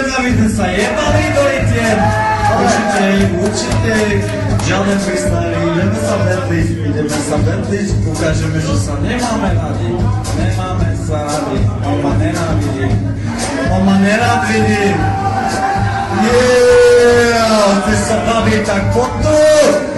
aby sme sa jebali do rytiem. Určite, žiadne freestyle, ideme sa vedliť, ukážeme, že sa nemáme radi, on ma nerád vidí, ty sa baví tak potom.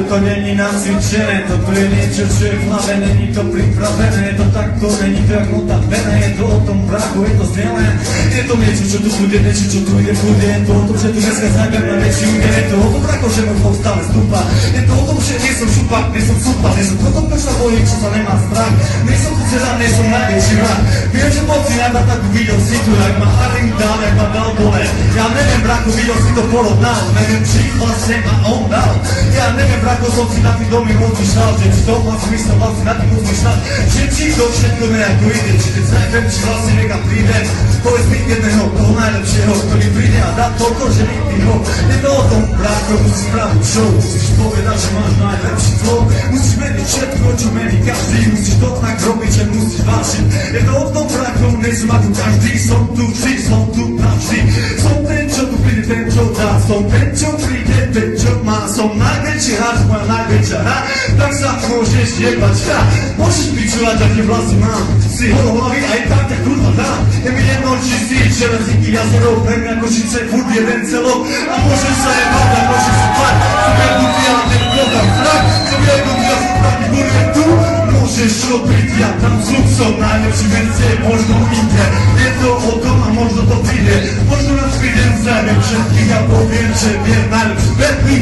To není nacvičené, toto je niečo, čo je v hlave, není to pripravené, to takto není to jak notabené, je to o tom braku, je to znielé, je to niečo, čo tu bude, niečo, čo tu bude, je to o tom, že tu dneska zájdem na väčší úder, je to o tom braku, že môj flow stále stúpa, je to o tom, že nie som šupak, nie som súpa, nie som potom počná bojí, čo sa nemá strach, nie som tu cera, nie som najväčší vrah, viem, že moc si nadá takú videl si tu, jak ma Harim dal, jak ma dal dole, ja neviem braku, videl si to porovnal, neviem, či vlastne ma on dal, ja neviem braku, som si na tým domy rozmýšľal, že či to má smysl, vlastne na tým rozmýšľal, že či to všetko nejako ide, či keď znajpem, či vlastne niekam príde, povedz mi jedného, toho najlepšieho, ktorý príde a dá toľko, že nikdy ho, je to o tom, bráko, musíš spraviť show, musíš povedať, že máš najlepší flow, musíš vedieť všetko, čo mení každý, musíš to tak robiť, že musíš vážiť, je to o tom, bráko, nejsem ako každý, som tu vždy, som tu navždy, som ten, čo tu príde, ten, čo dá, som ten, čo príde, ten, čo má, som najväčší hráč, moja najväčšia hra, tak sa môžeš jebať, môžeš pičovať, aké vlasy mám, si holohlavý aj tak ťa kurva dám, je mi jedno, či si železníky jazero, pre mňa Košice, furt jeden celok, a môžeš sa jebať, a môžeš sa pať, som jednu a ten kodám frak, som jednu a furt budem tu, môžeš robiť, ja tam zvuk, som najlepší vencie, možno inde, je to o tom a možno to príde, možno nás prídem, zajmem všetkých a poviem, že viem najlepší verný.